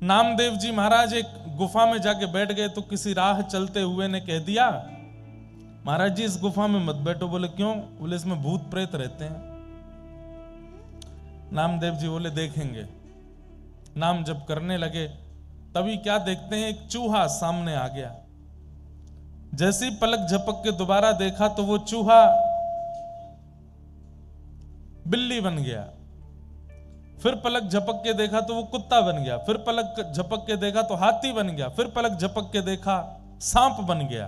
नामदेव जी महाराज एक गुफा में जाके बैठ गए तो किसी राह चलते हुए ने कह दिया, महाराज जी इस गुफा में मत बैठो। बोले क्यों? बोले इसमें भूत प्रेत रहते हैं। नामदेव जी बोले देखेंगे। नाम जप करने लगे, तभी क्या देखते हैं, एक चूहा सामने आ गया। जैसे ही पलक झपक के दोबारा देखा तो वो चूहा बिल्ली बन गया। फिर पलक झपक के देखा तो वो कुत्ता बन गया। फिर पलक झपक के देखा तो हाथी बन गया। फिर पलक झपक के देखा सांप बन गया।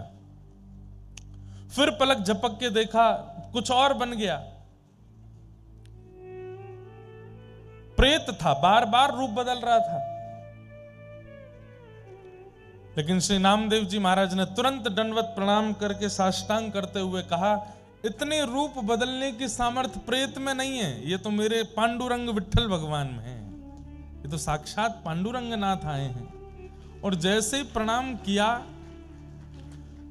फिर पलक झपक के देखा कुछ और बन गया। प्रेत था, बार बार रूप बदल रहा था। लेकिन श्री नामदेव जी महाराज ने तुरंत दंडवत प्रणाम करके साष्टांग करते हुए कहा, इतने रूप बदलने की सामर्थ्य प्रेत में नहीं है, ये तो मेरे पांडुरंग विठल भगवान में है। ये तो साक्षात पांडुरंग नाथ आए हैं। और जैसे ही प्रणाम किया,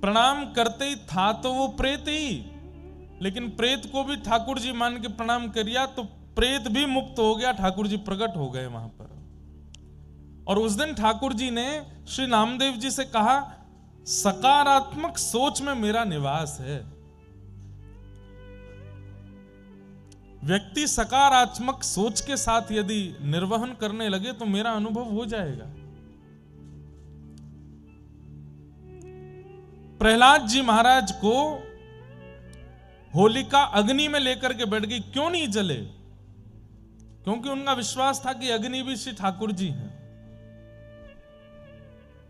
प्रणाम करते ही था तो वो प्रेत ही, लेकिन प्रेत को भी ठाकुर जी मान के प्रणाम किया तो प्रेत भी मुक्त हो गया। ठाकुर जी प्रकट हो गए वहां पर। और उस दिन ठाकुर जी ने श्री नामदेव जी से कहा, सकारात्मक सोच में मेरा निवास है। व्यक्ति सकारात्मक सोच के साथ यदि निर्वहन करने लगे तो मेरा अनुभव हो जाएगा। प्रहलाद जी महाराज को होलिका अग्नि में लेकर के बैठ गई। क्यों नहीं जले? क्योंकि उनका विश्वास था कि अग्नि भी श्री ठाकुर जी हैं।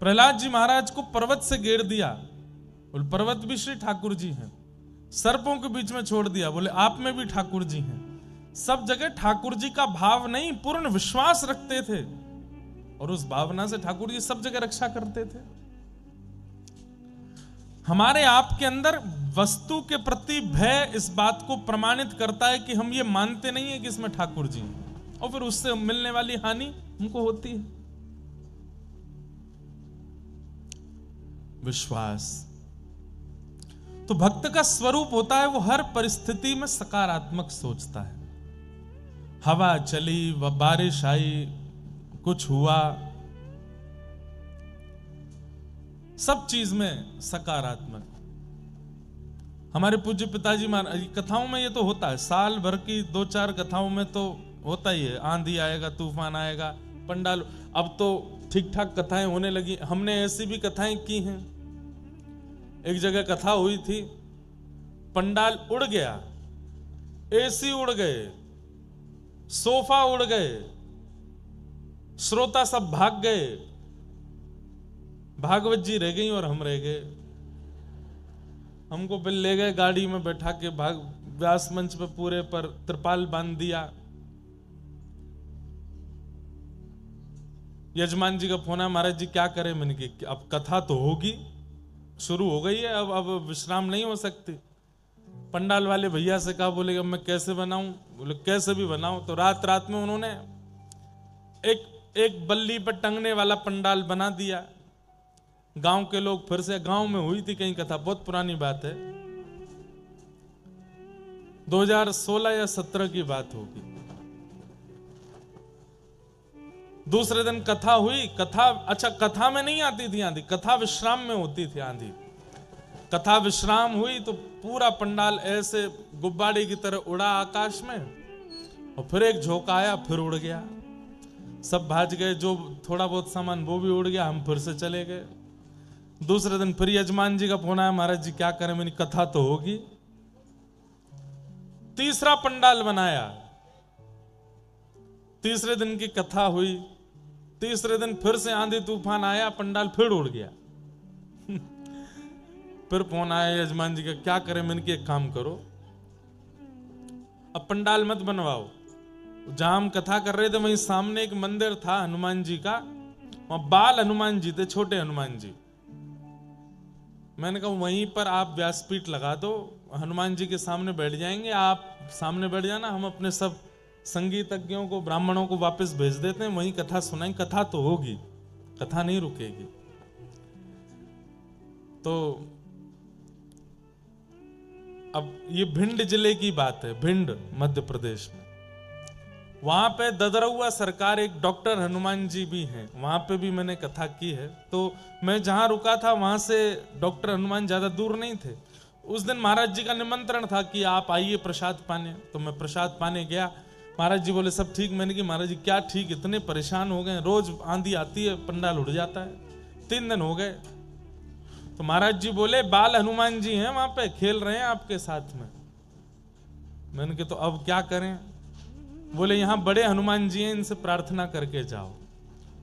प्रहलाद जी महाराज को पर्वत से घेर दिया, बोले पर्वत भी श्री ठाकुर जी हैं। सर्पों के बीच में छोड़ दिया, बोले आप में भी ठाकुर जी हैं। सब जगह ठाकुर जी का भाव नहीं, पूर्ण विश्वास रखते थे और उस भावना से ठाकुर जी सब जगह रक्षा करते थे। हमारे आपके अंदर वस्तु के प्रति भय इस बात को प्रमाणित करता है कि हम ये मानते नहीं है कि इसमें ठाकुर जी हैं, और फिर उससे मिलने वाली हानि हमको होती है। विश्वास तो भक्त का स्वरूप होता है, वो हर परिस्थिति में सकारात्मक सोचता है। हवा चली, व बारिश आई, कुछ हुआ, सब चीज में सकारात्मक। हमारे पूज्य पिताजी महाराज कथाओं में ये तो होता है, साल भर की 2-4 कथाओं में तो होता ही है, आंधी आएगा, तूफान आएगा, पंडाल। अब तो ठीक ठाक कथाएं होने लगी। हमने ऐसी भी कथाएं की हैं। एक जगह कथा हुई थी, पंडाल उड़ गया, एसी उड़ गए, सोफा उड़ गए, श्रोता सब भाग गए, भागवत जी रह गई और हम रह गए। हमको फिर ले गए गाड़ी में बैठा के, व्यास मंच पे पूरे पर त्रिपाल बांध दिया। यजमान जी का फोन है, महाराज जी क्या करें? मैंने कि अब कथा तो होगी, शुरू हो गई है, अब विश्राम नहीं हो सकती। पंडाल वाले भैया से कहा, बोले अब मैं कैसे बनाऊं? बोले कैसे भी बनाओ। तो रात रात में उन्होंने एक बल्ली पर टंगने वाला पंडाल बना दिया। गांव के लोग फिर से, गांव में हुई थी कहीं कथा, बहुत पुरानी बात है, 2016 या 17 की बात होगी। दूसरे दिन कथा हुई। कथा, अच्छा कथा में नहीं आती थी आंधी, कथा विश्राम में होती थी आंधी। कथा विश्राम हुई तो पूरा पंडाल ऐसे गुब्बारे की तरह उड़ा आकाश में, और फिर एक झोंका आया, फिर उड़ गया। सब भाज गए, जो थोड़ा बहुत सामान वो भी उड़ गया, हम फिर से चले गए। दूसरे दिन फिर यजमान जी का फोन आया, महाराज जी क्या करें? मैंने कथा तो होगी। तीसरा पंडाल बनाया, तीसरे दिन की कथा हुई। तीसरे दिन फिर से आंधी तूफान आया, पंडाल फिर उड़ गया। फिर फोन आया यजमान जी का, क्या करें? मैंने कि एक काम करो, अब पंडाल मत बनवाओ। जहां हम कथा कर रहे थे वहीं सामने एक मंदिर था हनुमान जी का, वहां बाल हनुमान जी थे, छोटे हनुमान जी। मैंने कहा वहीं पर आप व्यासपीठ लगा दो, हनुमान जी के सामने बैठ जाएंगे, आप सामने बैठ जाना, हम अपने सब संगीतज्ञों को, ब्राह्मणों को वापस भेज देते हैं, वहीं कथा सुनाएंगे। कथा तो होगी, कथा नहीं रुकेगी। तो अब ये भिंड जिले की बात है, भिंड मध्य प्रदेश में। वहां पे ददरुआ सरकार एक डॉक्टर हनुमान जी भी हैं, वहां पे भी मैंने कथा की है। तो मैं जहां रुका था वहां से डॉक्टर हनुमान ज्यादा दूर नहीं थे। उस दिन महाराज जी का निमंत्रण था कि आप आइए प्रसाद पाने, तो मैं प्रसाद पाने गया। महाराज जी बोले सब ठीक। मैंने कि महाराज जी क्या ठीक, इतने परेशान हो गए, रोज आंधी आती है पंडाल उड़ जाता है, 3 दिन हो गए। तो महाराज जी बोले बाल हनुमान जी हैं वहां पे, खेल रहे हैं आपके साथ में। मैंने कहा तो अब क्या करें? बोले यहाँ बड़े हनुमान जी हैं, इनसे प्रार्थना करके जाओ।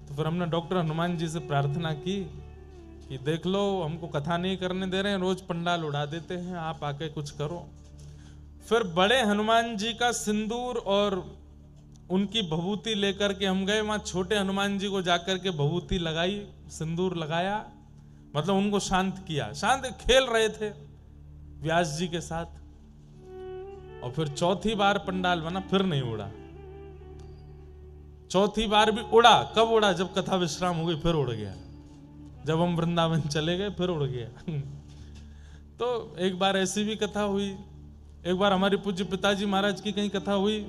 तो फिर हमने डॉक्टर हनुमान जी से प्रार्थना की कि देख लो हमको कथा नहीं करने दे रहे हैं, रोज पंडाल उड़ा देते हैं, आप आके कुछ करो। फिर बड़े हनुमान जी का सिंदूर और उनकी भभूति लेकर के हम गए वहां। छोटे हनुमान जी को जाकर के भभूति लगाई, सिंदूर लगाया, मतलब उनको शांत किया। शांत खेल रहे थे व्यास जी के साथ। और फिर चौथी बार पंडाल बना, फिर नहीं उड़ा। चौथी बार भी उड़ा। कब उड़ा? जब कथा विश्राम हो गई फिर उड़ गया। जब हम वृंदावन चले गए फिर उड़ गया। तो एक बार ऐसी भी कथा हुई। एक बार हमारे पूज्य पिताजी महाराज की कहीं कथा हुई,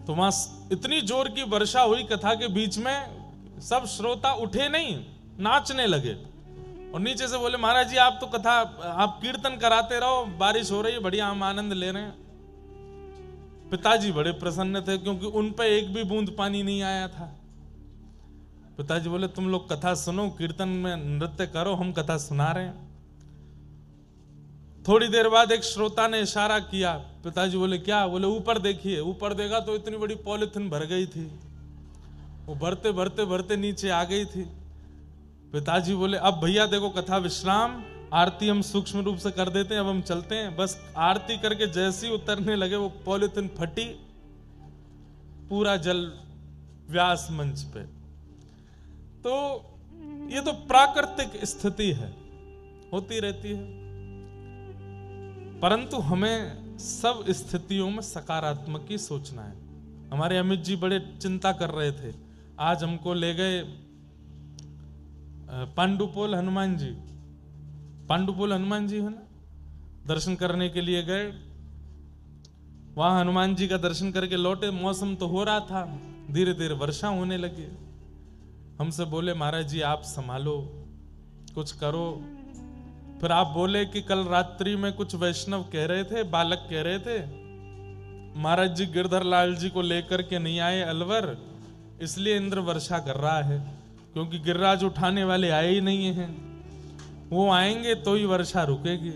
तो वहां इतनी जोर की वर्षा हुई कथा के बीच में, सब श्रोता उठे नहीं, नाचने लगे। और नीचे से बोले महाराज जी आप तो कथा, आप कीर्तन कराते रहो, बारिश हो रही है बढ़िया, हम आनंद ले रहे हैं। पिताजी बड़े प्रसन्न थे क्योंकि उन पे एक भी बूंद पानी नहीं आया था। पिताजी बोले तुम लोग कथा सुनो, कीर्तन में नृत्य करो, हम कथा सुना रहे हैं। थोड़ी देर बाद एक श्रोता ने इशारा किया। पिताजी बोले क्या? बोले ऊपर देखिए। ऊपर देखा तो इतनी बड़ी पॉलिथीन भर गई थी, वो भरते भरते भरते नीचे आ गई थी। पिताजी बोले अब भैया देखो कथा विश्राम, आरती हम सूक्ष्म रूप से कर देते हैं, अब हम चलते हैं। बस आरती करके जैसे ही उतरने लगे वो पॉलिथीन फटी, पूरा जल व्यास मंच पे। तो ये तो प्राकृतिक स्थिति है, होती रहती है। परंतु हमें सब स्थितियों में सकारात्मक ही सोचना है। हमारे अमित जी बड़े चिंता कर रहे थे। आज हमको ले गए पांडुपोल हनुमान जी, पांडुपोल हनुमान जी है ना, दर्शन करने के लिए गए। वहां हनुमान जी का दर्शन करके लौटे। मौसम तो हो रहा था, धीरे धीरे वर्षा होने लगी। हमसे बोले महाराज जी आप संभालो, कुछ करो। फिर आप बोले कि कल रात्रि में कुछ वैष्णव कह रहे थे, बालक कह रहे थे महाराज जी गिरधर लाल जी को लेकर के नहीं आए अलवर, इसलिए इंद्र वर्षा कर रहा है, क्योंकि गिरिराज उठाने वाले आए ही नहीं हैं, वो आएंगे तो ही वर्षा रुकेगी।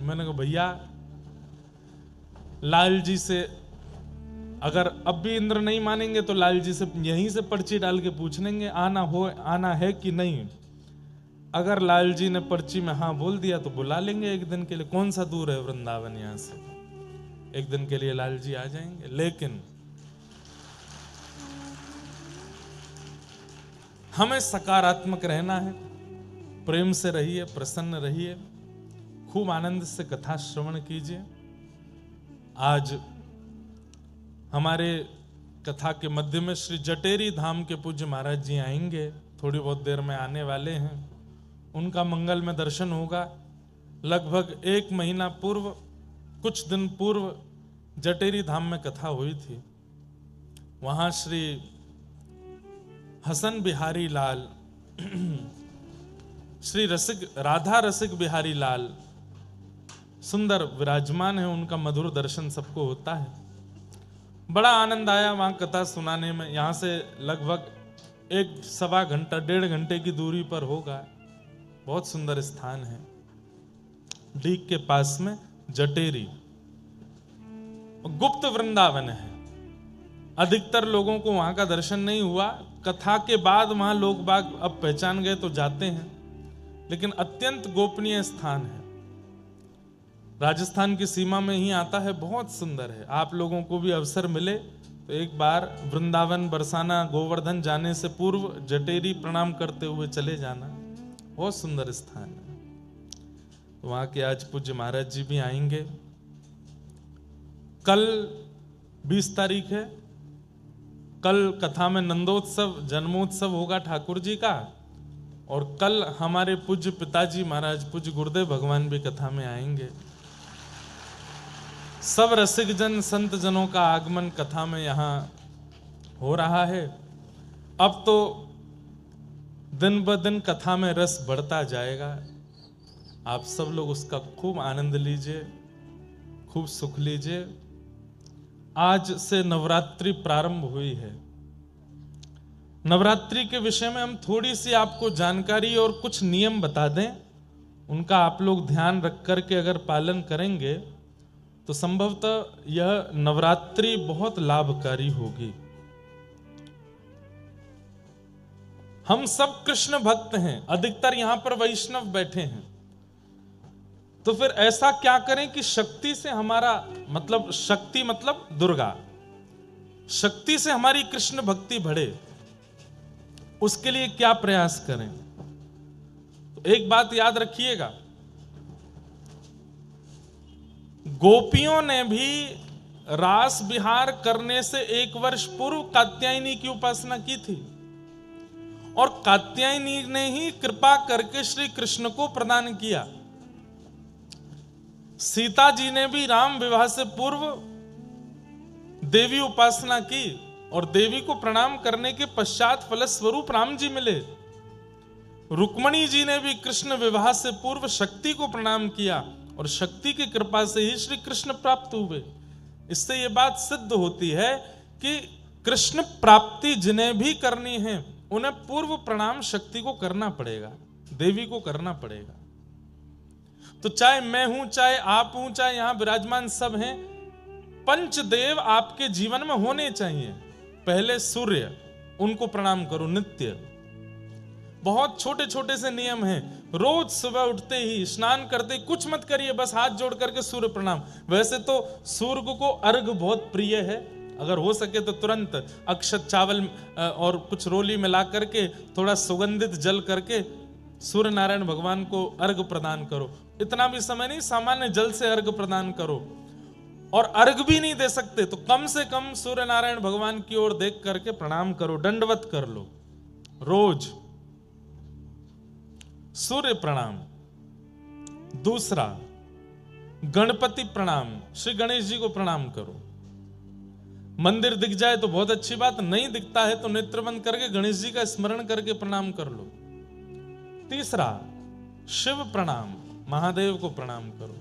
मैंने कहा भैया लाल जी से अगर अब भी इंद्र नहीं मानेंगे तो लाल जी से यहीं से पर्ची डाल के पूछ लेंगे आना है कि नहीं। अगर लाल जी ने पर्ची में हाँ बोल दिया तो बुला लेंगे एक दिन के लिए। कौन सा दूर है वृंदावन यहां से, एक दिन के लिए लाल जी आ जाएंगे। लेकिन हमें सकारात्मक रहना है, प्रेम से रहिए, प्रसन्न रहिए, खूब आनंद से कथा श्रवण कीजिए। आज हमारे कथा के मध्य में श्री जटेरी धाम के पूज्य महाराज जी आएंगे, थोड़ी बहुत देर में आने वाले हैं। उनका मंगल में दर्शन होगा। लगभग 1 महीना पूर्व, कुछ दिन पूर्व जटेरी धाम में कथा हुई थी। वहां श्री हसन बिहारी लाल, श्री राधा रसिक बिहारी लाल सुंदर विराजमान है, उनका मधुर दर्शन सबको होता है। बड़ा आनंद आया वहां कथा सुनाने में। यहां से लगभग 1-1.25 घंटा 1.5 घंटे की दूरी पर होगा। बहुत सुंदर स्थान है, डीग के पास में जटेरी, गुप्त वृंदावन है। अधिकतर लोगों को वहां का दर्शन नहीं हुआ। कथा के बाद वहां लोग बाग अब पहचान गए तो जाते हैं, लेकिन अत्यंत गोपनीय स्थान है। राजस्थान की सीमा में ही आता है, बहुत सुंदर है। आप लोगों को भी अवसर मिले तो एक बार वृंदावन, बरसाना, गोवर्धन जाने से पूर्व जटेरी प्रणाम करते हुए चले जाना, बहुत सुंदर स्थान है। वहां के आज पूज्य महाराज जी भी आएंगे। कल 20 तारीख है, कल कथा में नंदोत्सव, जन्मोत्सव होगा ठाकुर जी का। और कल हमारे पूज्य पिताजी महाराज पूज्य गुरुदेव भगवान भी कथा में आएंगे। सब रसिक जन संत जनों का आगमन कथा में यहाँ हो रहा है। अब तो दिन ब दिन कथा में रस बढ़ता जाएगा। आप सब लोग उसका खूब आनंद लीजिए, खूब सुख लीजिए। आज से नवरात्रि प्रारंभ हुई है। नवरात्रि के विषय में हम थोड़ी सी आपको जानकारी और कुछ नियम बता दें। उनका आप लोग ध्यान रख करके अगर पालन करेंगे तो संभवतः यह नवरात्रि बहुत लाभकारी होगी। हम सब कृष्ण भक्त हैं, अधिकतर यहां पर वैष्णव बैठे हैं, तो फिर ऐसा क्या करें कि शक्ति से हमारा मतलब, शक्ति मतलब दुर्गा, शक्ति से हमारी कृष्ण भक्ति बढ़े, उसके लिए क्या प्रयास करें। तो एक बात याद रखिएगा, गोपियों ने भी रास विहार करने से 1 वर्ष पूर्व कात्यायनी की उपासना की थी, और कात्यायनी ने ही कृपा करके श्री कृष्ण को प्रदान किया। सीता जी ने भी राम विवाह से पूर्व देवी उपासना की, और देवी को प्रणाम करने के पश्चात फलस्वरूप राम जी मिले। रुक्मणी जी ने भी कृष्ण विवाह से पूर्व शक्ति को प्रणाम किया, और शक्ति की कृपा से ही श्री कृष्ण प्राप्त हुए। इससे यह बात सिद्ध होती है कि कृष्ण प्राप्ति जिन्हें भी करनी है उन्हें पूर्व प्रणाम शक्ति को करना पड़ेगा, देवी को करना पड़ेगा। तो चाहे मैं हूं, चाहे आप हूं, चाहे यहां विराजमान सब हैं, पंचदेव आपके जीवन में होने चाहिए। पहले सूर्य, उनको प्रणाम करो नित्य। बहुत छोटे छोटे से नियम हैं। रोज सुबह उठते ही, स्नान करते ही कुछ मत करिए, बस हाथ जोड़ करके सूर्य प्रणाम। वैसे तो सूर्य को अर्घ बहुत प्रिय है, अगर हो सके तो तुरंत अक्षत चावल और कुछ रोली मिला करके थोड़ा सुगंधित जल करके सूर्य नारायण भगवान को अर्घ प्रदान करो। इतना भी समय नहीं, सामान्य जल से अर्घ प्रदान करो। और अर्घ भी नहीं दे सकते तो कम से कम सूर्य नारायण भगवान की ओर देख करके प्रणाम करो, दंडवत कर लो रोज, सूर्य प्रणाम। दूसरा, गणपति प्रणाम, श्री गणेश जी को प्रणाम करो। मंदिर दिख जाए तो बहुत अच्छी बात, नहीं दिखता है तो नेत्र बंद करके गणेश जी का स्मरण करके प्रणाम कर लो। तीसरा, शिव प्रणाम, महादेव को प्रणाम करो।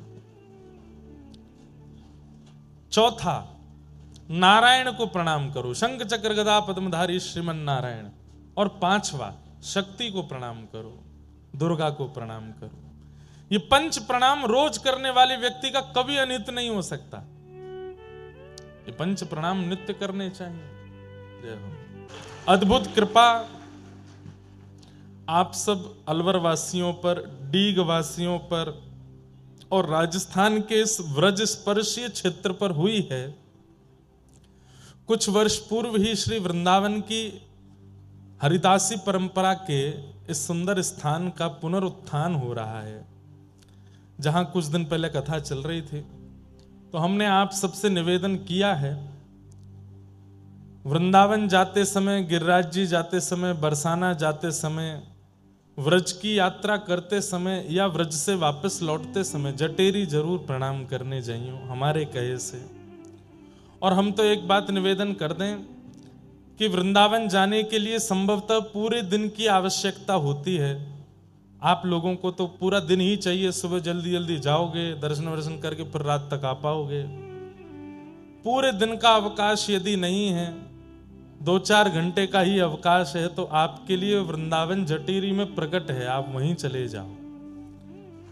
चौथा, नारायण को प्रणाम करो, शंख चक्र गदा पद्मधारी श्रीमन नारायण। और पांचवा, शक्ति को प्रणाम करो, दुर्गा को प्रणाम करो। ये 5 प्रणाम रोज करने वाले व्यक्ति का कभी अनित नहीं हो सकता। ये 5 प्रणाम नित्य करने चाहिए। जय हो। अद्भुत कृपा आप सब अलवर वासियों पर, डीग वासियों पर और राजस्थान के इस व्रज स्पर्शीय क्षेत्र पर हुई है। कुछ वर्ष पूर्व ही श्री वृंदावन की हरिदासी परंपरा के इस सुंदर स्थान का पुनरुत्थान हो रहा है, जहां कुछ दिन पहले कथा चल रही थी। तो हमने आप सबसे निवेदन किया है, वृंदावन जाते समय, गिरिराज जी जाते समय, बरसाना जाते समय, व्रज की यात्रा करते समय या व्रज से वापस लौटते समय जटेरी जरूर प्रणाम करने जाइयो हमारे कहे से। और हम तो एक बात निवेदन कर दें कि वृंदावन जाने के लिए संभवतः पूरे दिन की आवश्यकता होती है। आप लोगों को तो पूरा दिन ही चाहिए, सुबह जल्दी जल्दी जाओगे, दर्शन वर्शन करके फिर रात तक आ पाओगे। पूरे दिन का अवकाश यदि नहीं है, 2-4 घंटे का ही अवकाश है, तो आपके लिए वृंदावन जटेरी में प्रकट है, आप वहीं चले जाओ,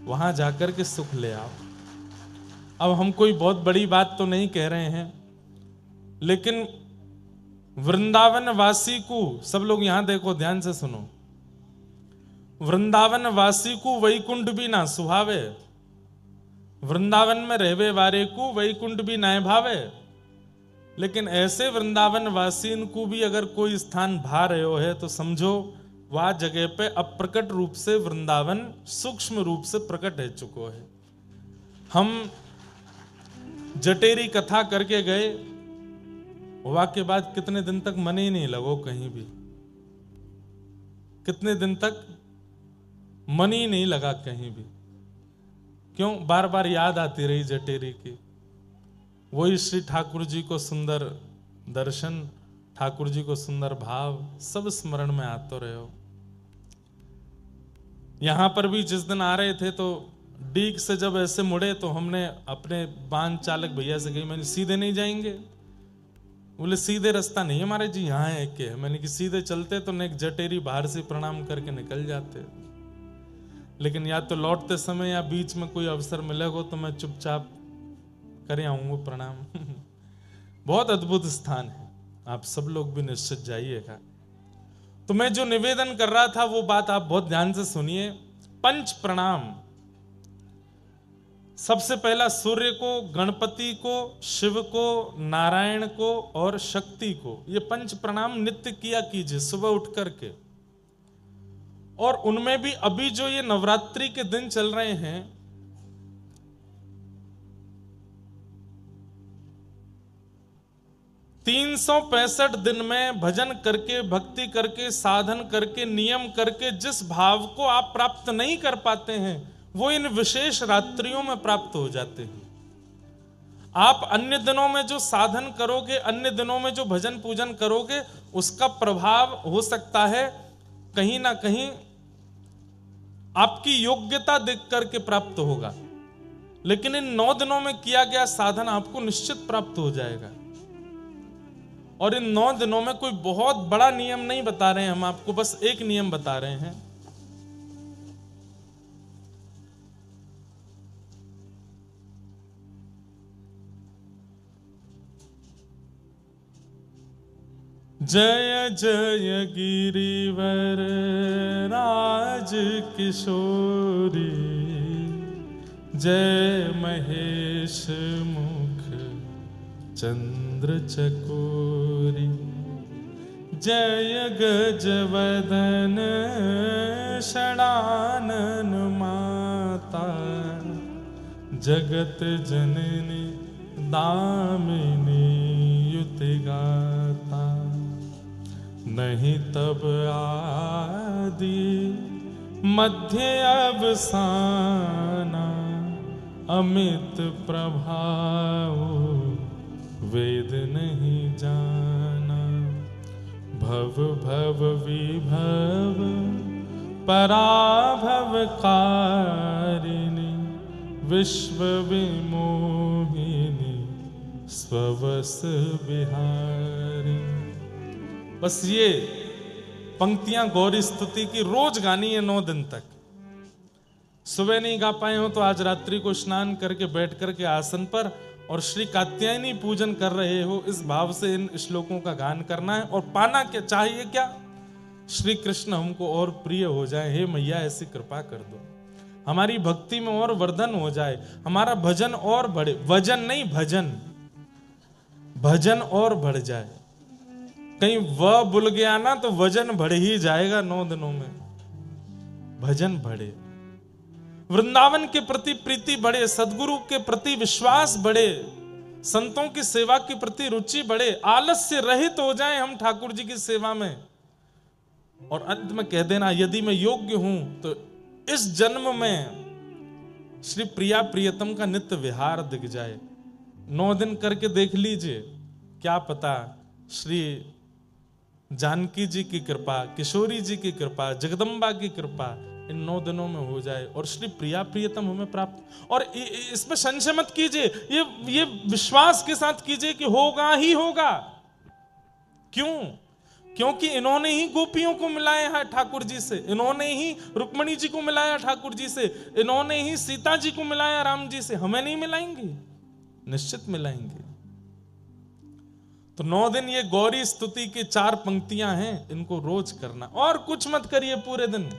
वहां जाकर के सुख ले आओ। अब हम कोई बहुत बड़ी बात तो नहीं कह रहे हैं, लेकिन वृंदावन वासी को, सब लोग यहां देखो, ध्यान से सुनो, वृंदावन वासी को वैकुंठ भी ना सुहावे, वृंदावन में रहवे वारे को वैकुंठ भी ना भावे। लेकिन ऐसे वृंदावन वासी को भी अगर कोई स्थान भा रहे है तो समझो वह जगह पे अप्रकट रूप से वृंदावन सूक्ष्म रूप से प्रकट है चुको है। हम जटेरी कथा करके गए, हुआ के बाद कितने दिन तक मन ही नहीं लगो कहीं भी, कितने दिन तक मन ही नहीं लगा कहीं भी। क्यों? बार बार याद आती रही जटेरी की। वही श्री ठाकुर जी को सुंदर दर्शन, ठाकुर जी को सुंदर भाव सब स्मरण में आते रहे हो। यहां पर भी जिस दिन आ रहे थे तो डीग से जब ऐसे मुड़े तो हमने अपने वाहन चालक भैया से कही, मैंने सीधे नहीं जाएंगे? बोले सीधे रास्ता नहीं है हमारे जी, यहाँ है के। मैंने कि सीधे चलते तो एक जटेरी बाहर से प्रणाम करके निकल जाते, लेकिन या तो लौटते समय या बीच में कोई अवसर मिलेगा तो मैं चुपचाप करे आऊंगा प्रणाम। बहुत अद्भुत स्थान है, आप सब लोग भी निश्चित जाइएगा। तो मैं जो निवेदन कर रहा था वो बात आप बहुत ध्यान से सुनिए। पंच प्रणाम, सबसे पहला सूर्य को, गणपति को, शिव को, नारायण को और शक्ति को, ये पंच प्रणाम नित्य किया कीजिए सुबह उठ करके। और उनमें भी अभी जो ये नवरात्रि के दिन चल रहे हैं, $365 दिन में भजन करके, भक्ति करके, साधन करके, नियम करके जिस भाव को आप प्राप्त नहीं कर पाते हैं वो इन विशेष रात्रियों में प्राप्त हो जाते हैं। आप अन्य दिनों में जो साधन करोगे, अन्य दिनों में जो भजन पूजन करोगे, उसका प्रभाव हो सकता है कहीं ना कहीं आपकी योग्यता देख करके प्राप्त होगा, लेकिन इन 9 दिनों में किया गया साधन आपको निश्चित प्राप्त हो जाएगा। और इन 9 दिनों में कोई बहुत बड़ा नियम नहीं बता रहे हैं हम आपको, बस एक नियम बता रहे हैं। जय जय गिरिवर राज किशोरी, जय महेश मुख चंद्र चकोरी, जय गजवदन षडानन माता, जगत जननी दामिनी युति गाता, नहीं तब आदि मध्य अवसाना, अमित प्रभाव वेद नहीं जाना, भव भव विभव पराभव कारिणी, विश्व विमोहिनी स्ववस बिहारी। बस ये पंक्तियां गौरी स्तुति की रोज गानी है 9 दिन तक। सुबह नहीं गा पाए हो तो आज रात्रि को स्नान करके बैठ करके आसन पर और श्री कात्यायनी पूजन कर रहे हो, इस भाव से इन श्लोकों का गान करना है। और पाना क्या चाहिए? क्या? श्री कृष्ण हमको और प्रिय हो जाए। हे मैया ऐसी कृपा कर दो, हमारी भक्ति में और वर्धन हो जाए, हमारा भजन और बढ़े। वजन नहीं, भजन, भजन और बढ़ जाए। कहीं वह भूल गया ना तो वजन बढ़ ही जाएगा 9 दिनों में। भजन बढ़े, वृंदावन के प्रति प्रीति बढ़े, सदगुरु के प्रति विश्वास बढ़े, संतों की सेवा के प्रति रुचि बढ़े, आलस्य रहित हो जाएं हम ठाकुर जी की सेवा में। और अंत में कह देना, यदि मैं योग्य हूं तो इस जन्म में श्री प्रिया प्रियतम का नित्य विहार दिख जाए। 9 दिन करके देख लीजिए, क्या पता श्री जानकी जी की कृपा, किशोरी जी की कृपा, जगदम्बा की कृपा इन 9 दिनों में हो जाए और श्री प्रिया प्रियतम हमें प्राप्त। और इसमें संशय मत कीजिए, ये विश्वास के साथ कीजिए कि होगा ही होगा। क्यों? क्योंकि इन्होंने ही गोपियों को मिलाया है ठाकुर जी से, इन्होंने ही रुक्मणी जी को मिलाया ठाकुर जी से, इन्होंने ही सीता जी को मिलाया राम जी से। हमें नहीं मिलाएंगे? निश्चित मिलाएंगे। तो 9 दिन ये गौरी स्तुति की 4 पंक्तियां हैं, इनको रोज करना और कुछ मत करिए पूरे दिन।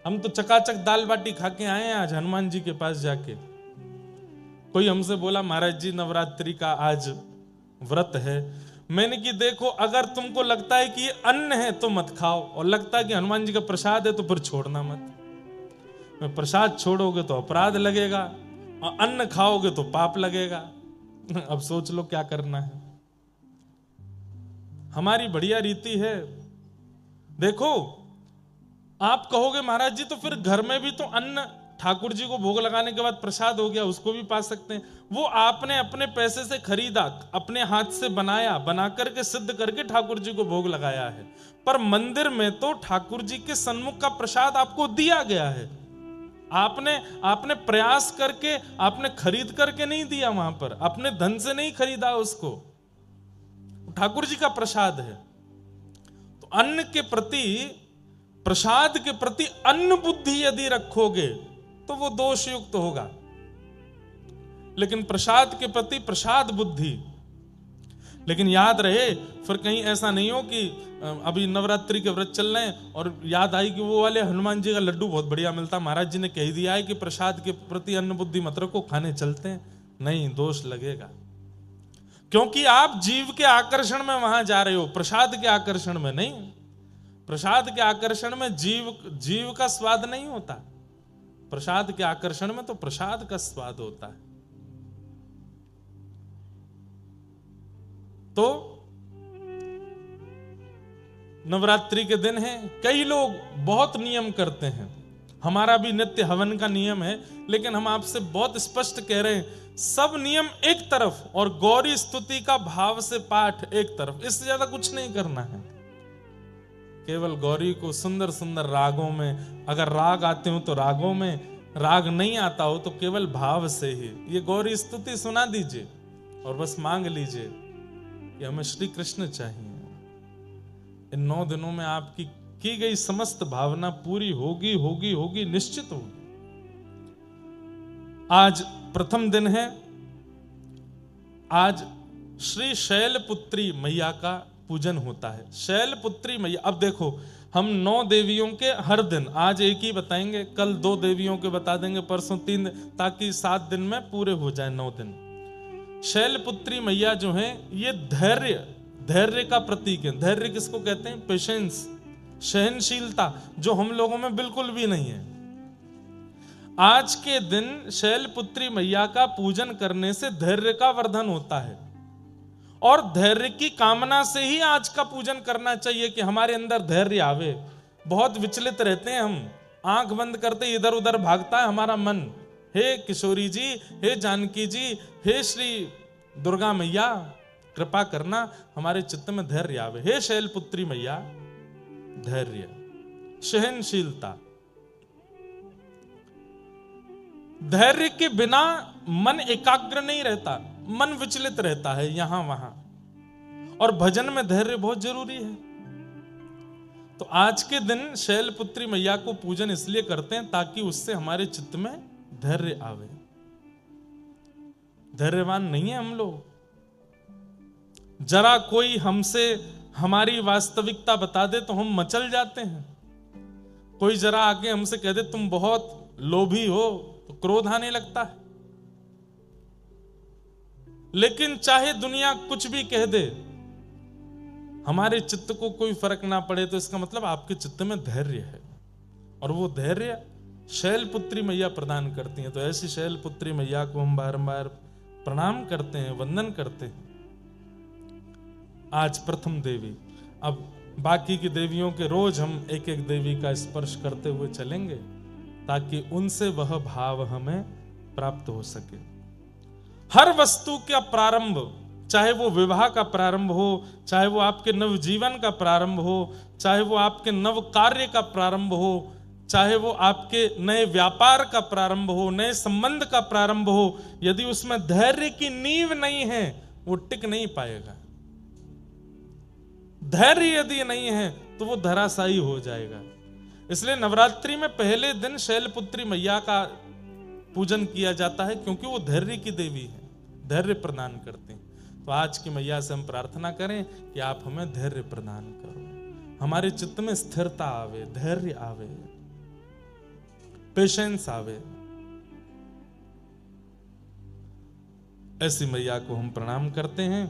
हम तो चकाचक दाल बाटी खा के आए हैं आज हनुमान जी के पास जाके। कोई हमसे बोला महाराज जी नवरात्रि का आज व्रत है। मैंने कि देखो, अगर तुमको लगता है कि ये अन्न है तो मत खाओ, और लगता है कि हनुमान जी का प्रसाद है तो फिर छोड़ना मत। मैं प्रसाद छोड़ोगे तो अपराध लगेगा और अन्न खाओगे तो पाप लगेगा। अब सोच लो क्या करना है। हमारी बढ़िया रीति है। देखो, आप कहोगे महाराज जी तो फिर घर में भी तो अन्न ठाकुर जी को भोग लगाने के बाद प्रसाद हो गया, उसको भी पा सकते हैं। वो आपने अपने पैसे से खरीदा, अपने हाथ से बनाया, बना करके सिद्ध करके ठाकुर जी को भोग लगाया है। पर मंदिर में तो ठाकुर जी के सन्मुख का प्रसाद आपको दिया गया है। आपने प्रयास करके, आपने खरीद करके नहीं दिया, वहां पर अपने धन से नहीं खरीदा उसको, ठाकुर जी का प्रसाद है। तो अन्न के प्रति, प्रसाद के प्रति अन्न बुद्धि यदि रखोगे तो वो दोषयुक्त होगा, लेकिन प्रसाद के प्रति प्रसाद बुद्धि। लेकिन याद रहे, फिर कहीं ऐसा नहीं हो कि अभी नवरात्रि के व्रत चल रहे हैं और याद आई कि वो वाले हनुमान जी का लड्डू बहुत बढ़िया मिलता, महाराज जी ने कह दिया है कि प्रसाद के प्रति अन्न बुद्धि मत रखो, खाने चलते हैं। नहीं, दोष लगेगा, क्योंकि आप जीव के आकर्षण में वहां जा रहे हो, प्रसाद के आकर्षण में नहीं। प्रसाद के आकर्षण में जीव का स्वाद नहीं होता, प्रसाद के आकर्षण में तो प्रसाद का स्वाद होता है। तो नवरात्रि के दिन है, कई लोग बहुत नियम करते हैं, हमारा भी नित्य हवन का नियम है, लेकिन हम आपसे बहुत स्पष्ट कह रहे हैं, सब नियम एक तरफ और गौरी स्तुति का भाव से पाठ एक तरफ, इससे ज्यादा कुछ नहीं करना है। केवल गौरी को सुंदर सुंदर रागों में, अगर राग आते हो तो रागों में, राग नहीं आता हो तो केवल भाव से ही ये गौरी स्तुति सुना दीजिए और बस मांग लीजिए कि हमें श्री कृष्ण चाहिए। इन 9 दिनों में आपकी की गई समस्त भावना पूरी होगी होगी होगी, निश्चित होगी। आज प्रथम दिन है, आज श्री शैलपुत्री मैया का पूजन होता है। शैलपुत्री मैया, अब देखो हम 9 देवियों के हर दिन, आज एक ही बताएंगे, कल 2 देवियों के बता देंगे, परसों 3, ताकि 7 दिन में पूरे हो जाए 9 दिन। शैलपुत्री मैया जो है ये धैर्य का प्रतीक है। धैर्य किसको कहते हैं? पेशेंस, सहनशीलता, जो हम लोगों में बिल्कुल भी नहीं है। आज के दिन शैलपुत्री मैया का पूजन करने से धैर्य का वर्धन होता है, और धैर्य की कामना से ही आज का पूजन करना चाहिए कि हमारे अंदर धैर्य आवे। बहुत विचलित रहते हैं हम, आंख बंद करते इधर उधर भागता है हमारा मन। हे किशोरी जी, हे जानकी जी, हे श्री दुर्गा मैया, कृपा करना हमारे चित्त में धैर्य आवे। हे शैलपुत्री मैया, धैर्य, सहनशीलता। धैर्य के बिना मन एकाग्र नहीं रहता, मन विचलित रहता है यहां वहां, और भजन में धैर्य बहुत जरूरी है। तो आज के दिन शैलपुत्री मैया को पूजन इसलिए करते हैं ताकि उससे हमारे चित्त में धैर्य आवे। धैर्यवान नहीं है हम लोग। जरा कोई हमसे हमारी वास्तविकता बता दे तो हम मचल जाते हैं। कोई जरा आके हमसे कह दे तुम बहुत लोभी हो तो क्रोध आने लगता है। लेकिन चाहे दुनिया कुछ भी कह दे, हमारे चित्त को कोई फर्क ना पड़े, तो इसका मतलब आपके चित्त में धैर्य है, और वो धैर्य शैलपुत्री मैया प्रदान करती हैं। तो ऐसी शैलपुत्री मैया को हम बारंबार प्रणाम करते हैं, वंदन करते हैं। आज प्रथम देवी, अब बाकी की देवियों के रोज हम एक एक देवी का स्पर्श करते हुए चलेंगे ताकि उनसे वह भाव हमें प्राप्त हो सके। हर वस्तु का प्रारंभ, चाहे वो विवाह का प्रारंभ हो, चाहे वो आपके नवजीवन का प्रारंभ हो, चाहे वो आपके नव कार्य का प्रारंभ हो, चाहे वो आपके नए व्यापार का प्रारंभ हो, नए संबंध का प्रारंभ हो, यदि उसमें धैर्य की नींव नहीं है वो टिक नहीं पाएगा। धैर्य यदि नहीं है तो वो धराशायी हो जाएगा। इसलिए नवरात्रि में पहले दिन शैलपुत्री मैया का पूजन किया जाता है, क्योंकि वो धैर्य की देवी है, धैर्य प्रदान करते हैं। तो आज की मैया से हम प्रार्थना करें कि आप हमें धैर्य प्रदान करो, हमारे चित्त में स्थिरता आवे, धैर्य आवे, पेशेंस आवे। ऐसी मैया को हम प्रणाम करते हैं।